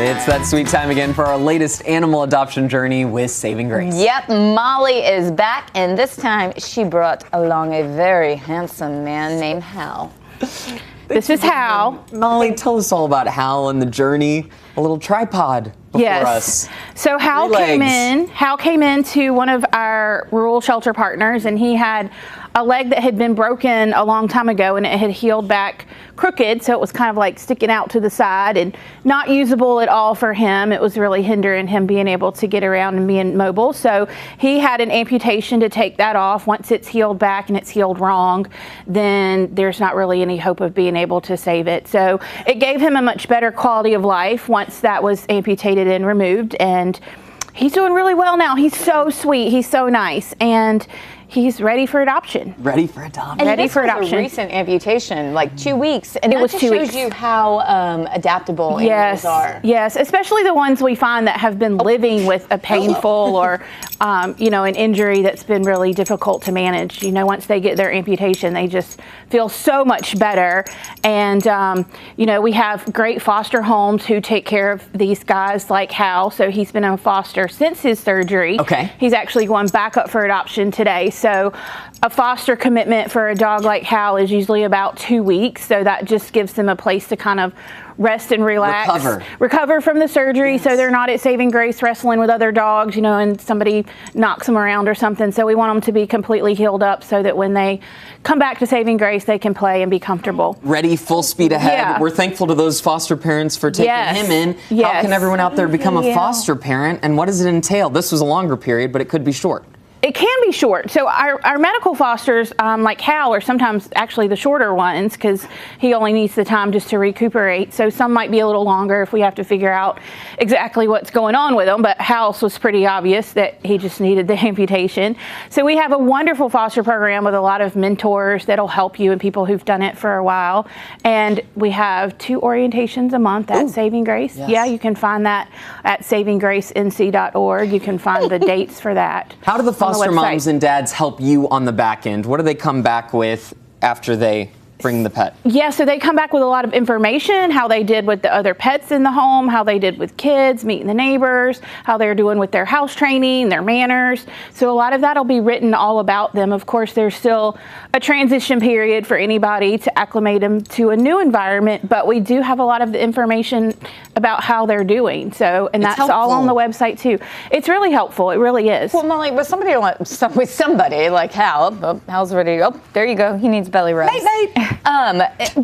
It's that sweet time again for our latest animal adoption journey with Saving Grace. Yep, Molly is back, and this time she brought along a very handsome man named Hal. This is Hal. Molly, tell us all about Hal and the journey. A little tripod before us. So Hal came into one of our rural shelter partners, and he had a leg that had been broken a long time ago, and it had healed back crooked, so it was kind of like sticking out to the side and not usable at all for him. It was really hindering him being able to get around and being mobile. So he had an amputation to take that off. Once it's healed back and it's healed wrong, then there's not really any hope of being able to save it. So it gave him a much better quality of life once that was amputated and removed, and he's doing really well now. He's so sweet. He's so nice, and he's ready for adoption. Ready for adoption. And ready for adoption. A recent amputation, like 2 weeks, and it was 2 weeks. Shows you how adaptable animals are. Yes, especially the ones we find that have been living with a painful or an injury that's been really difficult to manage. Once they get their amputation, they just feel so much better. And we have great foster homes who take care of these guys like Hal. So he's been in foster since his surgery. Okay. He's actually going back up for adoption today. So a foster commitment for a dog like Hal is usually about 2 weeks. So that just gives them a place to kind of rest and relax. Recover from the surgery. Yes. So they're not at Saving Grace wrestling with other dogs, and somebody knocks them around or something. So we want them to be completely healed up so that when they come back to Saving Grace, they can play and be comfortable. Ready, full speed ahead. Yeah. We're thankful to those foster parents for taking him in. Yes. How can everyone out there become a foster parent, and what does it entail? This was a longer period, but it could be short. It can be short. So our medical fosters, like Hal, are sometimes actually the shorter ones because he only needs the time just to recuperate. So some might be a little longer if we have to figure out exactly what's going on with him. But Hal's was pretty obvious that he just needed the amputation. So we have a wonderful foster program with a lot of mentors that'll help you and people who've done it for a while. And we have 2 orientations a month at Saving Grace. Yes. Yeah, you can find that at savinggracenc.org. You can find the dates for that. How do the foster moms and dads help you on the back end? What do they come back with after they bring the pet? Yeah, so they come back with a lot of information, how they did with the other pets in the home, how they did with kids, meeting the neighbors, how they're doing with their house training, their manners. So a lot of that will be written all about them. Of course, there's still a transition period for anybody to acclimate them to a new environment, but we do have a lot of the information about how they're doing. So, and that's all on the website too. It's really helpful. It really is. Well, Molly, with somebody like Hal, Hal's ready. Oh, there you go. He needs belly rubs. Mate.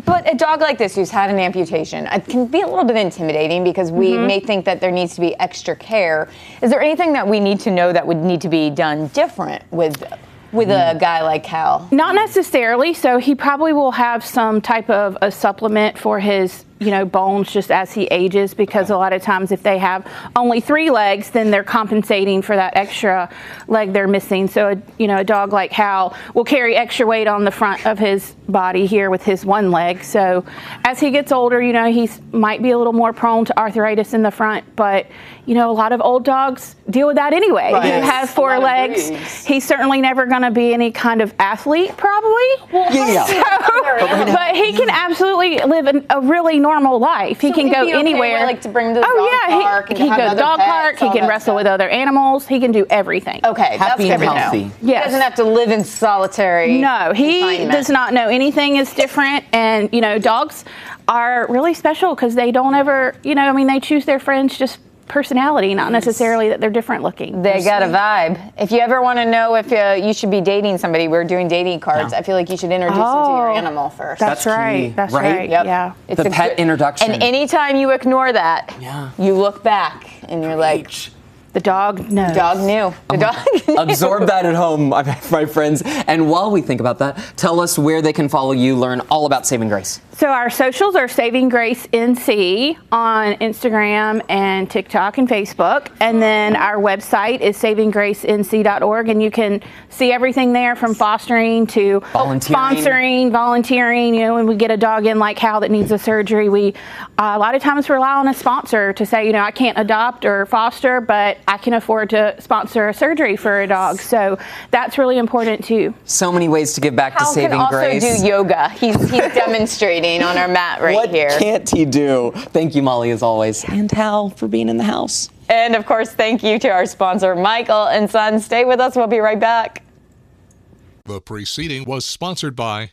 But a dog like this who's had an amputation, it can be a little bit intimidating because we may think that there needs to be extra care. Is there anything that we need to know that would need to be done different with a guy like Hal? Not necessarily. So he probably will have some type of a supplement for his bones just as he ages, because a lot of times if they have only 3 legs, then they're compensating for that extra leg they're missing. So, a dog like Hal will carry extra weight on the front of his body here with his 1 leg. So as he gets older, he's might be a little more prone to arthritis in the front, but a lot of old dogs deal with that anyway. Right. He has 4 legs. He's certainly never going to be any kind of athlete, probably. But he can absolutely live a really normal life. He can go anywhere. Like to bring to the dog park. He can go to the dog park. He can wrestle with other animals. He can do everything. Okay, happy and healthy. Yes. He doesn't have to live in solitary. No, he does not know anything is different. And dogs are really special because they don't ever, they choose their friends just personality, not necessarily that they're different looking. They got a vibe. If you ever want to know if you should be dating somebody, we're doing dating cards. I feel like you should introduce them to your animal first. That's right. That's right. Yep. Yeah. It's the pet introduction. And anytime you ignore that, you look back and you're like, the dog knows. The dog knew. The dog knew. Absorb that at home, my friends. And while we think about that, tell us where they can follow you, learn all about Saving Grace. So our socials are Saving Grace NC on Instagram and TikTok and Facebook. And then our website is savinggracenc.org. And you can see everything there from fostering to sponsoring, volunteering. When we get a dog in like Hal that needs a surgery, we a lot of times rely on a sponsor to say, I can't adopt or foster, but I can afford to sponsor a surgery for a dog. So that's really important too. So many ways to give back to Saving Grace. Hal can also do yoga. He's demonstrating. meditating on our mat right what here. What can't he do? Thank you, Molly, as always. And Hal for being in the house. And of course, thank you to our sponsor, Michael and Son. Stay with us. We'll be right back. The preceding was sponsored by